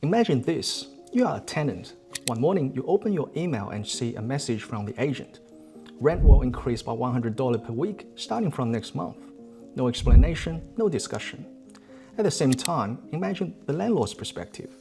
Imagine this. You are a tenant. One morning, you open your email and see a message from the agent. Rent will increase by $100 per week starting from next month. No explanation, no discussion. At the same time, imagine the landlord's perspective.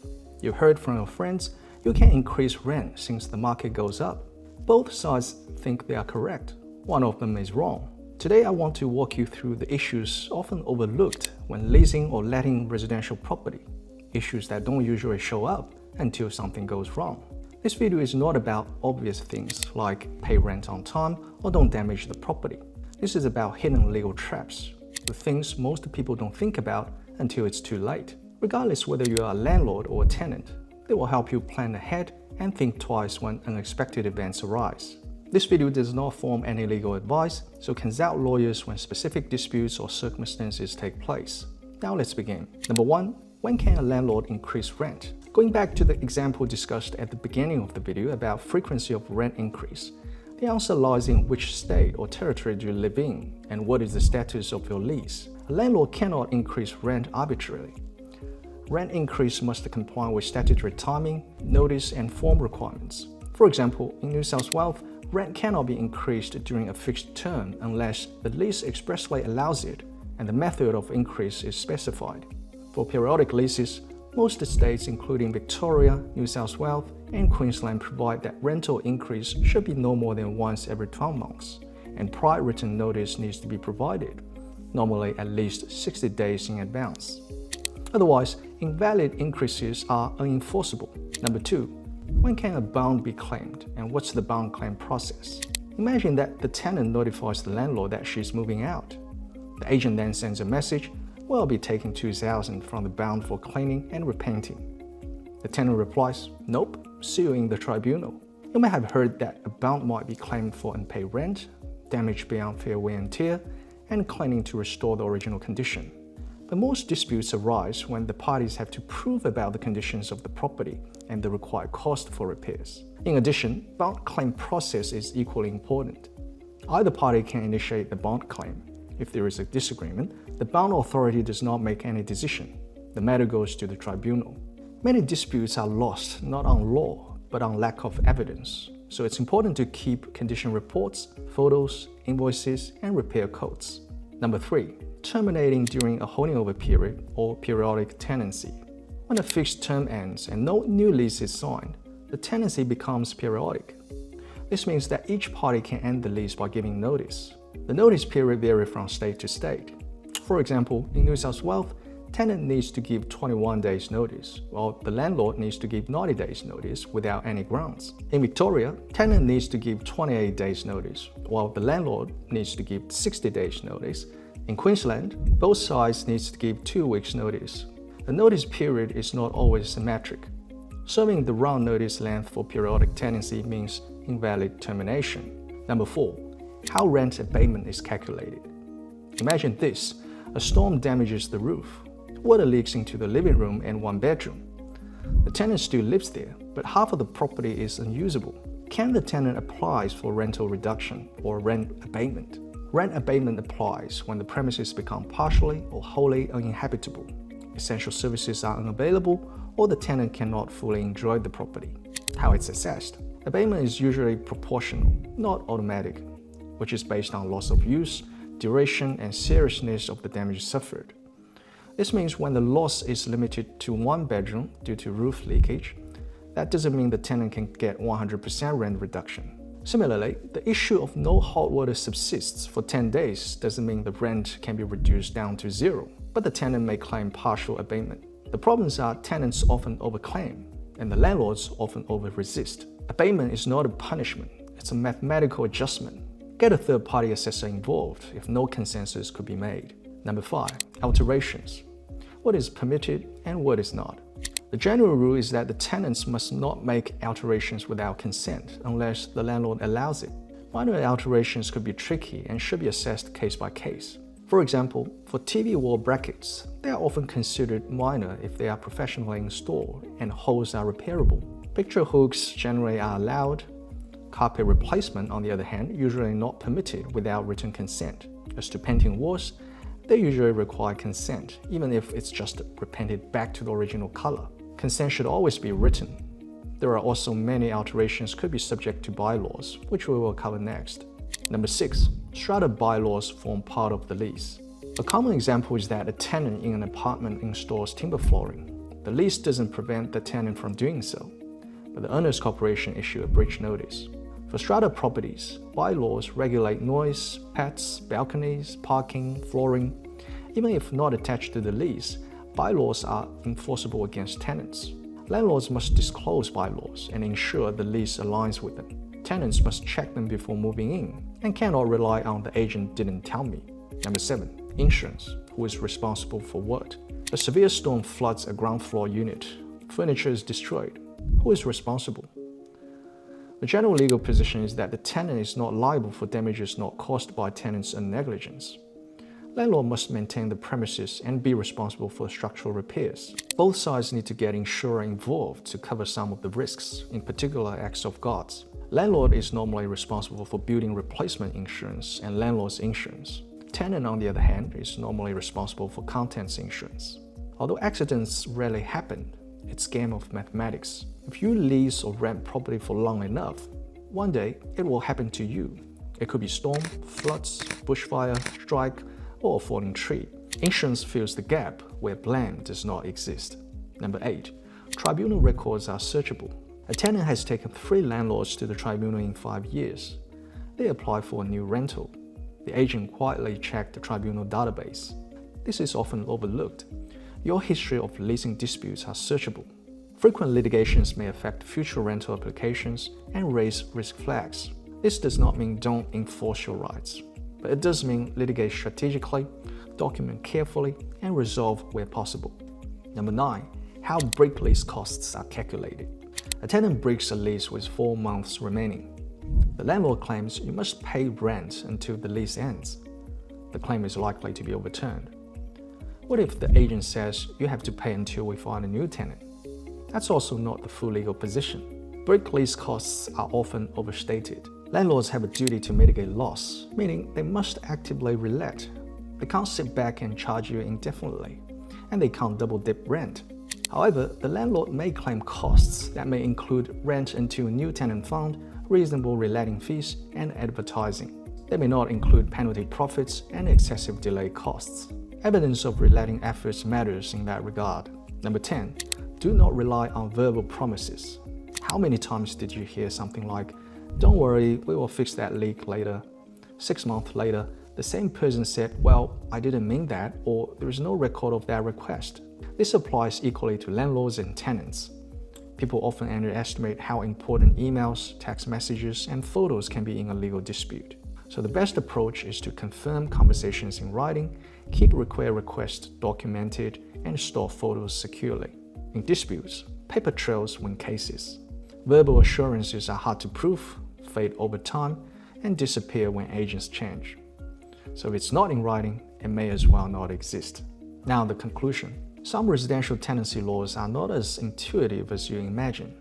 You heard from your friends you can increase rent since the market goes up. Both sides think they are correct. One of them is wrong. Today I want to walk you through the issues often overlooked when leasing or letting residential property. Issues that don't usually show up until something goes wrong. This video is not about obvious things like pay rent on time or don't damage the property. This is about hidden legal traps, the things most people don't think about until it's too late. Regardless whether you are a landlord or a tenant, they will help you plan ahead and think twice when unexpected events arise. This video does not form any legal advice, so consult lawyers when specific disputes or circumstances take place. Now let's begin. Number 1. When can a landlord increase rent? Going back to the example discussed at the beginning of the video about frequency of rent increase, the answer lies in which state or territory do you live in and what is the status of your lease. A landlord cannot increase rent arbitrarily. Rent increase must comply with statutory timing, notice, and form requirements. For example, in New South Wales, rent cannot be increased during a fixed term unless the lease expressly allows it and the method of increase is specified. For periodic leases, most states including Victoria, New South Wales, and Queensland provide that rental increase should be no more than once every 12 months, and prior written notice needs to be provided, normally at least 60 days in advance. Otherwise, invalid increases are unenforceable. Number 2. When can a bond be claimed, and what's the bond claim process? Imagine that the tenant notifies the landlord that she's moving out. The agent then sends a message, "We'll be taking $2,000 from the bond for cleaning and repainting." The tenant replies, "Nope, see you in the tribunal." You may have heard that a bond might be claimed for unpaid rent, damage beyond fair wear and tear, and cleaning to restore the original condition. But most disputes arise when the parties have to prove about the conditions of the property and the required cost for repairs. In addition, bond claim process is equally important. Either party can initiate the bond claim. If there is a disagreement, the bond authority does not make any decision. The matter goes to the tribunal. Many disputes are lost not on law, but on lack of evidence. So it's important to keep condition reports, photos, invoices, and repair codes. Number 3. Terminating during a holding over period or periodic tenancy. When a fixed term ends and no new lease is signed, the tenancy becomes periodic. This means that each party can end the lease by giving notice. The notice period varies from state to state. For example, in New South Wales, tenant needs to give 21 days notice, while the landlord needs to give 90 days notice without any grounds. In Victoria, tenant needs to give 28 days notice, while the landlord needs to give 60 days notice. In Queensland, both sides need to give 2 weeks notice. The notice period is not always symmetric. Serving the wrong notice length for periodic tenancy means invalid termination. Number 4. How rent abatement is calculated. Imagine this. A storm damages the roof. Water leaks into the living room and one bedroom. The tenant still lives there, but half of the property is unusable. Can the tenant apply for rental reduction or rent abatement? Rent abatement applies when the premises become partially or wholly uninhabitable, essential services are unavailable, or the tenant cannot fully enjoy the property. How it's assessed. Abatement is usually proportional, not automatic, which is based on loss of use, duration, and seriousness of the damage suffered. This means when the loss is limited to one bedroom due to roof leakage, that doesn't mean the tenant can get 100% rent reduction. Similarly, the issue of no hot water subsists for 10 days doesn't mean the rent can be reduced down to 0, but the tenant may claim partial abatement. The problems are tenants often overclaim, and the landlords often over-resist. Abatement is not a punishment, it's a mathematical adjustment. Get a third-party assessor involved if no consensus could be made. Number 5. Alterations. What is permitted and what is not. The general rule is that the tenants must not make alterations without consent unless the landlord allows it. Minor alterations could be tricky and should be assessed case by case. For example, for TV wall brackets, they are often considered minor if they are professionally installed and holes are repairable. Picture hooks generally are allowed. Carpet replacement, on the other hand, usually not permitted without written consent. As to painting walls, they usually require consent, even if it's just repainted back to the original color. Consent should always be written. There are also many alterations could be subject to bylaws, which we will cover next. Number 6. Strata bylaws form part of the lease. A common example is that a tenant in an apartment installs timber flooring. The lease doesn't prevent the tenant from doing so, but the owner's corporation issue a breach notice. For strata properties, bylaws regulate noise, pets, balconies, parking, flooring. Even if not attached to the lease, bylaws are enforceable against tenants. Landlords must disclose bylaws and ensure the lease aligns with them. Tenants must check them before moving in and cannot rely on the agent didn't tell me. Number 7. Insurance. Who is responsible for what? A severe storm floods a ground floor unit. Furniture is destroyed. Who is responsible? The general legal position is that the tenant is not liable for damages not caused by tenant's negligence. Landlord must maintain the premises and be responsible for structural repairs. Both sides need to get insurer involved to cover some of the risks, in particular acts of gods. Landlord is normally responsible for building replacement insurance and landlord's insurance. Tenant, on the other hand, is normally responsible for contents insurance. Although accidents rarely happen, it's a game of mathematics. If you lease or rent property for long enough, one day it will happen to you. It could be storm, floods, bushfire, strike, or a falling tree. Insurance fills the gap where blame does not exist. Number 8. Tribunal records are searchable. A tenant has taken 3 landlords to the tribunal in 5 years. They apply for a new rental. The agent quietly checked the tribunal database. This is often overlooked. Your history of leasing disputes are searchable. Frequent litigations may affect future rental applications and raise risk flags. This does not mean don't enforce your rights, but it does mean litigate strategically, document carefully, and resolve where possible. Number 9. How break lease costs are calculated. A tenant breaks a lease with 4 months remaining. The landlord claims you must pay rent until the lease ends. The claim is likely to be overturned. What if the agent says you have to pay until we find a new tenant? That's also not the full legal position. Break lease costs are often overstated. Landlords have a duty to mitigate loss, meaning they must actively relet. They can't sit back and charge you indefinitely, and they can't double-dip rent. However, the landlord may claim costs that may include rent until a new tenant found, reasonable reletting fees, and advertising. They may not include penalty profits and excessive delay costs. Evidence of reletting efforts matters in that regard. Number 10. Do not rely on verbal promises. How many times did you hear something like, "Don't worry, we will fix that leak later"? 6 months later, the same person said, "Well, I didn't mean that," or "There is no record of that request." This applies equally to landlords and tenants. People often underestimate how important emails, text messages, and photos can be in a legal dispute. So the best approach is to confirm conversations in writing, keep required requests documented, and store photos securely. In disputes, paper trails win cases. Verbal assurances are hard to prove, fade over time, and disappear when agents change. So if it's not in writing, it may as well not exist. Now the conclusion. Some residential tenancy laws are not as intuitive as you imagine.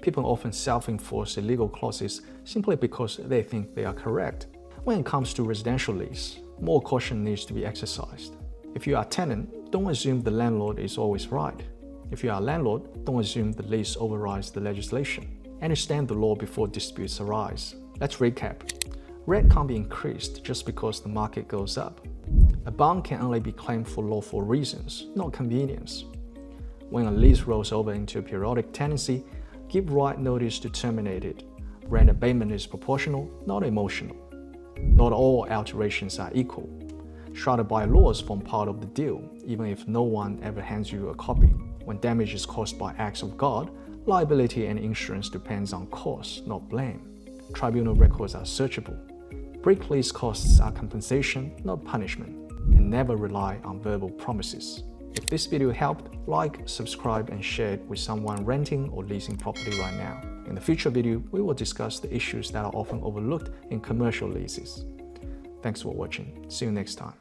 People often self-enforce illegal clauses simply because they think they are correct. When it comes to residential lease, more caution needs to be exercised. If you are a tenant, don't assume the landlord is always right. If you are a landlord, don't assume the lease overrides the legislation. Understand the law before disputes arise. Let's recap. Rent can't be increased just because the market goes up. A bond can only be claimed for lawful reasons, not convenience. When a lease rolls over into a periodic tenancy, give right notice to terminate it. Rent abatement is proportional, not emotional. Not all alterations are equal. Strata bylaws form part of the deal, even if no one ever hands you a copy. When damage is caused by acts of God, liability and insurance depends on cause, not blame. Tribunal records are searchable. Break lease costs are compensation, not punishment, and never rely on verbal promises. If this video helped, like, subscribe, and share it with someone renting or leasing property right now. In the future video, we will discuss the issues that are often overlooked in commercial leases. Thanks for watching. See you next time.